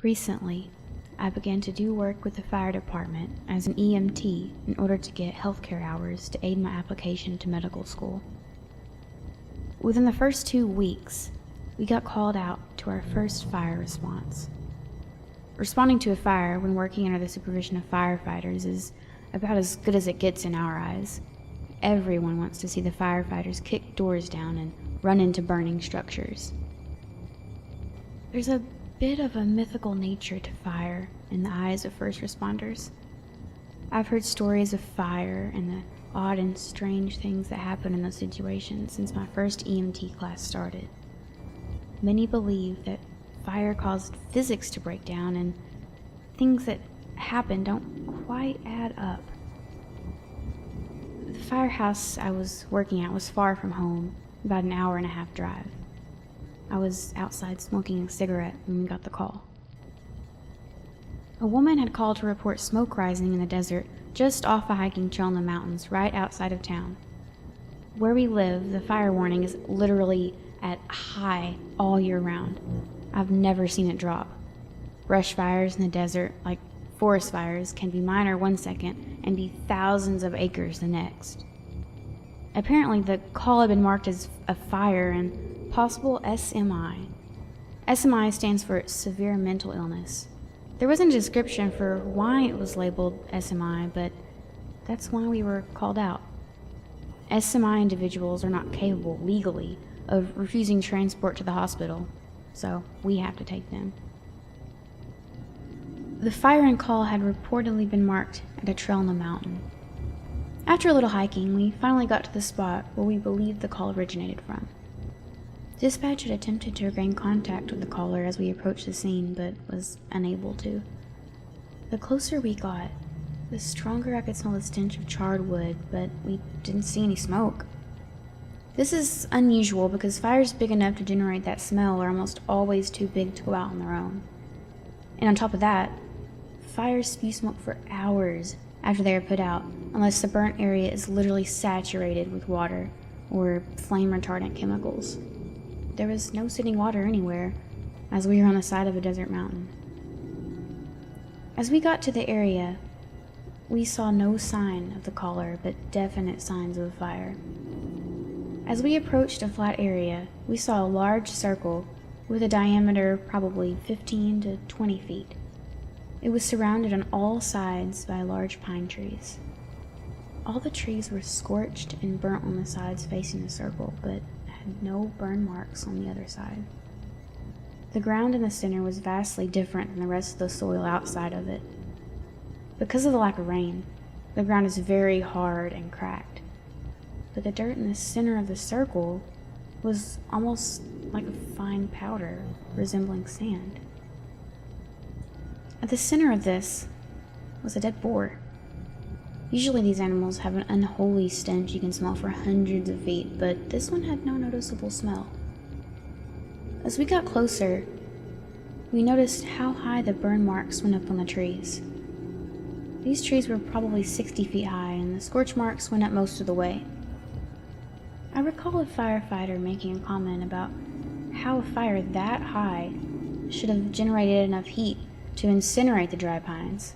Recently, I began to do work with the fire department as an EMT in order to get healthcare hours to aid my application to medical school. Within the first 2 weeks, we got called out to our first fire response. Responding to a fire when working under the supervision of firefighters is about as good as it gets in our eyes. Everyone wants to see the firefighters kick doors down and run into burning structures. There's a bit of a mythical nature to fire in the eyes of first responders. I've heard stories of fire and the odd and strange things that happen in those situations since my first EMT class started. Many believe that fire caused physics to break down and things that happen don't quite add up. The firehouse I was working at was far from home, about an hour-and-a-half drive. I was outside smoking a cigarette when we got the call. A woman had called to report smoke rising in the desert just off a hiking trail in the mountains right outside of town. Where we live, the fire warning is literally at high all year round. I've never seen it drop. Brush fires in the desert, like forest fires, can be minor one second and be thousands of acres the next. Apparently, the call had been marked as a fire and possible SMI. SMI stands for severe mental illness. There wasn't a description for why it was labeled SMI, but that's why we were called out. SMI individuals are not capable legally of refusing transport to the hospital, so we have to take them. The fire and call had reportedly been marked at a trail in the mountain. After a little hiking, we finally got to the spot where we believed the call originated from. Dispatch had attempted to regain contact with the caller as we approached the scene, but was unable to. The closer we got, the stronger I could smell the stench of charred wood, but we didn't see any smoke. This is unusual because fires big enough to generate that smell are almost always too big to go out on their own. And on top of that, fires spew smoke for hours after they are put out, unless the burnt area is literally saturated with water or flame retardant chemicals. There was no sitting water anywhere, as we were on the side of a desert mountain. As we got to the area, we saw no sign of the caller, but definite signs of a fire. As we approached a flat area, we saw a large circle with a diameter probably 15 to 20 feet. It was surrounded on all sides by large pine trees. All the trees were scorched and burnt on the sides facing the circle, but had no burn marks on the other side. The ground in the center was vastly different than the rest of the soil outside of it. Because of the lack of rain, the ground is very hard and cracked, but the dirt in the center of the circle was almost like a fine powder resembling sand. At the center of this was a dead boar. Usually these animals have an unholy stench you can smell for hundreds of feet, but this one had no noticeable smell. As we got closer, we noticed how high the burn marks went up on the trees. These trees were probably 60 feet high, and the scorch marks went up most of the way. I recall a firefighter making a comment about how a fire that high should have generated enough heat to incinerate the dry pines.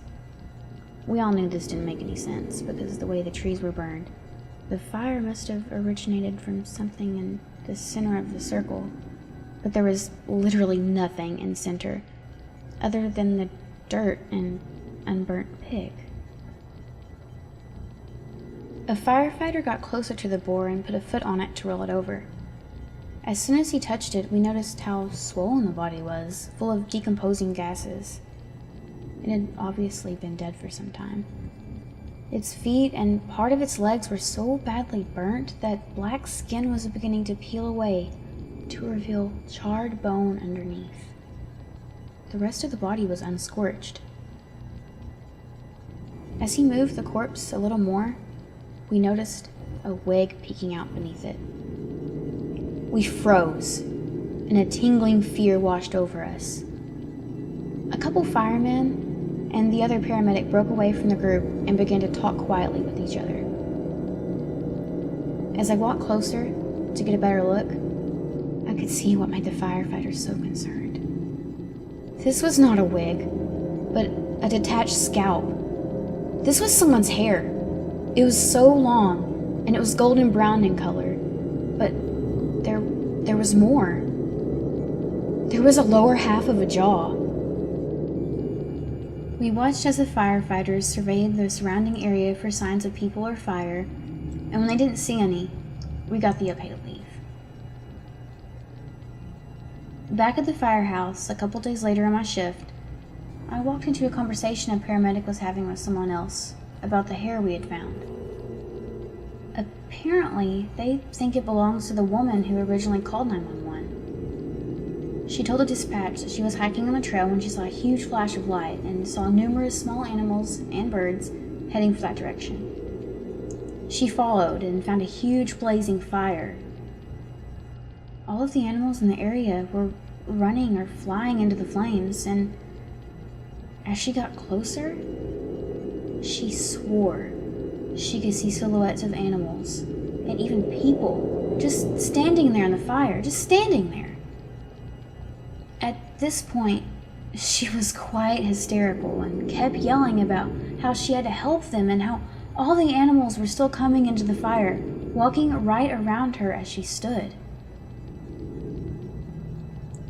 We all knew this didn't make any sense because of the way the trees were burned. The fire must have originated from something in the center of the circle, but there was literally nothing in the center other than the dirt and unburnt pig. A firefighter got closer to the boar and put a foot on it to roll it over. As soon as he touched it, we noticed how swollen the body was, full of decomposing gases. It had obviously been dead for some time. Its feet and part of its legs were so badly burnt that black skin was beginning to peel away to reveal charred bone underneath. The rest of the body was unscorched. As he moved the corpse a little more, we noticed a wig peeking out beneath it. We froze, and a tingling fear washed over us. A couple firemen and the other paramedic broke away from the group and began to talk quietly with each other. As I walked closer to get a better look, I could see what made the firefighters so concerned. This was not a wig, but a detached scalp. This was someone's hair. It was so long, and it was golden brown in color. But there was more. There was a lower half of a jaw. We watched as the firefighters surveyed the surrounding area for signs of people or fire, and when they didn't see any, we got the okay to leave. Back at the firehouse, a couple days later on my shift, I walked into a conversation a paramedic was having with someone else about the hair we had found. Apparently, they think it belongs to the woman who originally called 911. She told the dispatch that she was hiking on a trail when she saw a huge flash of light and saw numerous small animals and birds heading for that direction. She followed and found a huge blazing fire. All of the animals in the area were running or flying into the flames, and as she got closer, she swore she could see silhouettes of animals and even people just standing there in the fire, just standing there. At this point, she was quite hysterical and kept yelling about how she had to help them and how all the animals were still coming into the fire, walking right around her as she stood.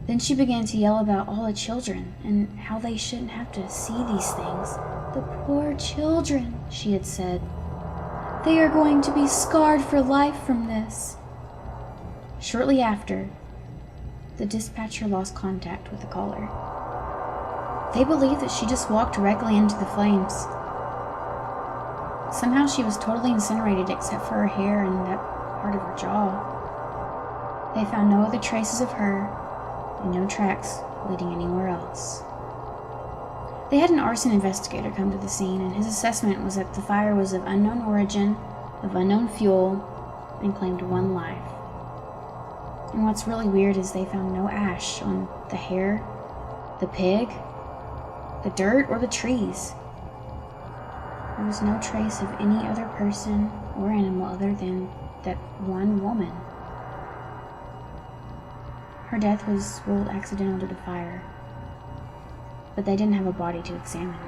Then she began to yell about all the children and how they shouldn't have to see these things. The poor children, she had said. They are going to be scarred for life from this. Shortly after, the dispatcher lost contact with the caller. They believe that she just walked directly into the flames. Somehow she was totally incinerated except for her hair and that part of her jaw. They found no other traces of her and no tracks leading anywhere else. They had an arson investigator come to the scene, and his assessment was that the fire was of unknown origin, of unknown fuel, and claimed one life. And what's really weird is they found no ash on the hair, the pig, the dirt, or the trees. There was no trace of any other person or animal other than that one woman. Her death was ruled accidental due to fire, but they didn't have a body to examine.